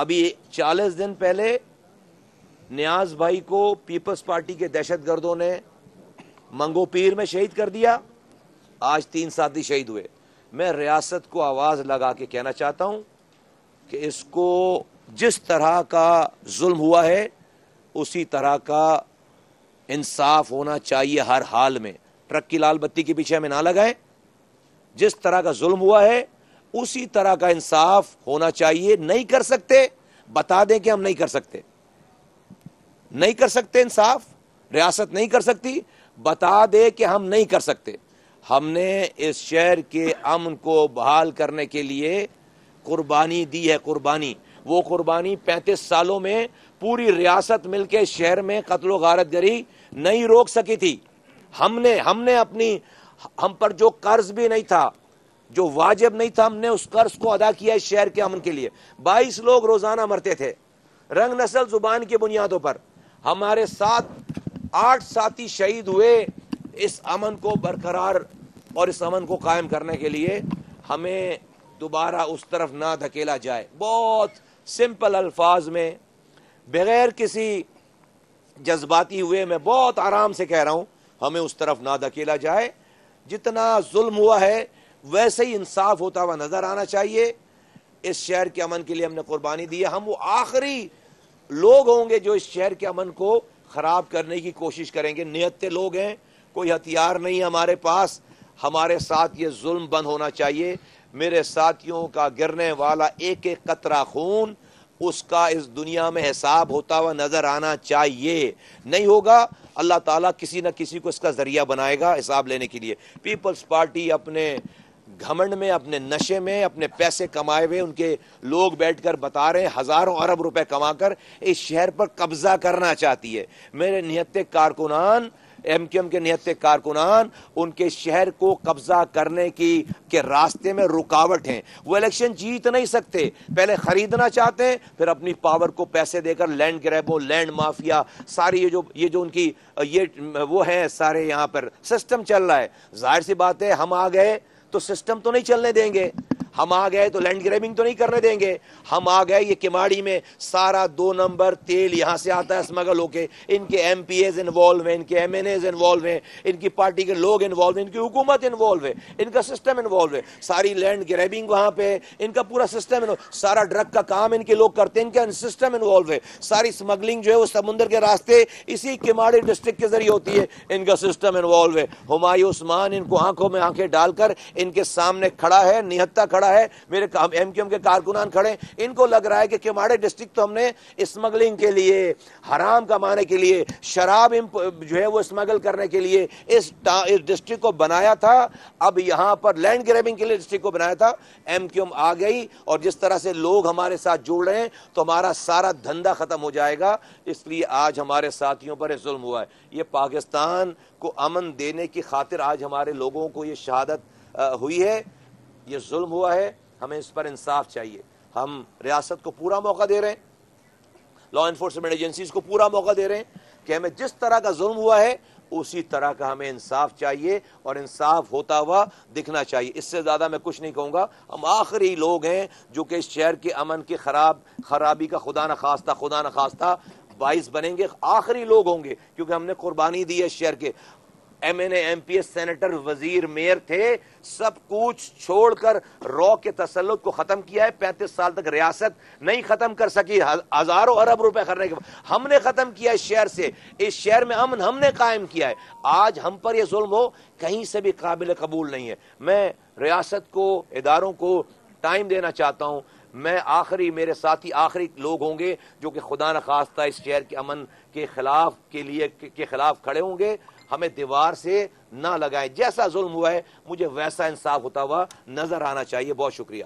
ابھی 40 دن پہلے نیاز بھائی کو پیپلز پارٹی کے دہشت گردوں نے منگو پیر میں شہید کر دیا. آج 3 ساتھی شہید ہوئے. میں ریاست کو آواز لگا کے کہنا چاہتا ہوں کہ اس کو جس طرح کا ظلم ہوا ہے اسی طرح کا انصاف ہونا چاہیے ہر حال میں. ٹرک کی لال بتی کے پیچھے ہمیں نہ لگائیں. جس طرح کا ظلم ہوا ہے اسی طرح کا انصاف ہونا چاہیے. نہیں کر سکتے بتا دیں کہ ہم نہیں کر سکتے. نہیں کر سکتے انصاف, ریاست نہیں کر سکتی, بتا دے کہ ہم نہیں کر سکتے. ہم نے اس شہر کے امن کو بحال کرنے کے لیے قربانی دی ہے. قربانی, وہ قربانی 35 سالوں میں پوری ریاست مل کے شہر میں قتل و غارت گری نہیں روک سکی تھی. ہم نے اپنی, ہم پر جو قرض بھی نہیں تھا, جو واجب نہیں تھا, ہم نے اس قرض کو ادا کیا اس شہر کے امن کے لیے. 22 لوگ روزانہ مرتے تھے رنگ نسل زبان کی بنیادوں پر. ہمارے ساتھ 8 ساتھی شہید ہوئے. اس امن کو برقرار اور اس امن کو قائم کرنے کے لیے ہمیں دوبارہ اس طرف نہ دھکیلا جائے. بہت سمپل الفاظ میں, بغیر کسی جذباتی ہوئے, میں بہت آرام سے کہہ رہا ہوں, ہمیں اس طرف نہ دھکیلا جائے. جتنا ظلم ہوا ہے ویسے ہی انصاف ہوتا ہوا نظر آنا چاہیے. اس شہر کے امن کے لیے ہم نے قربانی دی ہے. ہم وہ آخری لوگ ہوں گے جو اس شہر کے امن کو خراب کرنے کی کوشش کریں گے. نہتے لوگ ہیں, کوئی ہتھیار نہیں ہمارے پاس. ہمارے ساتھ یہ ظلم بند ہونا چاہیے. میرے ساتھیوں کا گرنے والا ایک ایک قطرہ خون, اس کا اس دنیا میں حساب ہوتا ہوا نظر آنا چاہیے. نہیں ہوگا, اللہ تعالیٰ کسی نہ کسی کو اس کا ذریعہ بنائے گا حساب لینے کے لیے. پیپلز پارٹی اپنے گھمنڈ میں, اپنے نشے میں, اپنے پیسے کمائے ہوئے, ان کے لوگ بیٹھ کر بتا رہے ہیں ہزاروں ارب روپے کما کر اس شہر پر قبضہ کرنا چاہتی ہے. میرے نہتے کارکنان, ایم کیو ایم کے نہتے کارکنان, ان کے شہر کو قبضہ کرنے کے راستے میں رکاوٹ ہیں. وہ الیکشن جیت نہیں سکتے. پہلے خریدنا چاہتے ہیں, پھر اپنی پاور کو پیسے دے کر لینڈ گریبوں, لینڈ مافیا, ساری یہ جو ان کی وہ ہیں, سارے یہاں پر سسٹم چل رہا ہے. ظاہر سی بات ہے, ہم آ گئے تو سسٹم تو نہیں چلنے دیں گے. ہم آ گئے تو لینڈ گریبنگ تو نہیں کرنے دیں گے. ہم آ گئے, یہ کماڑی میں سارا 2 نمبر تیل یہاں سے آتا ہے اسمگل ہو کے. ان کے ایم پی ایز انوالو ہیں, ان کے ایم این ایز انوالو ہیں, ان کی پارٹی کے لوگ انوالو ہیں, ان کی حکومت انوالو ہے, ان کا سسٹم انوالو ہے. ساری لینڈ گریبنگ وہاں پہ, ان کا پورا سسٹم, سارا ڈرگ کا کام ان کے لوگ کرتے ہیں, ان کا سسٹم انوالو ہے. ساری اسمگلنگ جو ہے وہ سمندر کے راستے اسی کماڑی ڈسٹرکٹ کے ذریعے ہوتی ہے, ان کا سسٹم انوالو ہے. ہمایوں عثمان ان کو آنکھوں میں آنکھیں ڈال کر ان کے سامنے کھڑا ہے, نہتا کھڑا ہے, میرے ایم کیو ایم کے کارکنان کھڑے. ان کو لگ رہا ہے کہ کماڑے ڈسٹرکٹ تو ہم نے اسمگلنگ کے لیے, حرام کمانے کے لیے, شراب جو ہے وہ اسمگل کرنے کے لیے اس ڈسٹرکٹ کو بنایا تھا. اب یہاں پر لینڈ گریبنگ کے لیے ڈسٹرکٹ کو بنایا تھا. ایم کیو ایم آ گئی, اور جس طرح سے لوگ ہمارے ساتھ جڑ رہے ہیں تو ہمارا سارا دھندا ختم ہو جائے گا. اس لیے آج ہمارے ساتھیوں پر ظلم ہوا ہے. یہ پاکستان کو امن دینے کی خاطر آج ہمارے لوگوں کو یہ شہادت ہوئی ہے, یہ ظلم ہوا ہے. ہمیں اس پر انصاف چاہیے. ہم ریاست کو پورا موقع دے رہے ہیں, لا انفورسمنٹ ایجنسیز کو پورا موقع دے رہے ہیں کہ ہمیں جس طرح کا ظلم ہوا ہے اسی طرح کا ہمیں انصاف چاہیے, اور انصاف ہوتا ہوا دکھنا چاہیے. اس سے زیادہ میں کچھ نہیں کہوں گا. ہم آخری لوگ ہیں جو کہ اس شہر کے امن کی خرابی کا خدا نخواستہ باعث بنیں گے. آخری لوگ ہوں گے, کیونکہ ہم نے قربانی دی ہے اس شہر کے. ایم این اے, ایم پی ایس, سینیٹر, وزیر, میئر تھے, سب کچھ چھوڑ کر رو کے تسلط کو ختم کیا ہے. 35 سال تک ریاست نہیں ختم کر سکی, ہزاروں ارب روپے کرنے کے بعد ہم نے ختم کیا اس شہر سے. اس شہر میں امن ہم نے قائم کیا ہے. آج ہم پر یہ ظلم ہو کہیں سے بھی قابل قبول نہیں ہے. میں ریاست کو, اداروں کو ٹائم دینا چاہتا ہوں. میں میرے ساتھی آخری لوگ ہوں گے جو کہ خدا نخواستہ اس شہر کے امن کے خلاف کھڑے ہوں گے. ہمیں دیوار سے نہ لگائیں. جیسا ظلم ہوا ہے مجھے ویسا انصاف ہوتا ہوا نظر آنا چاہیے. بہت شکریہ.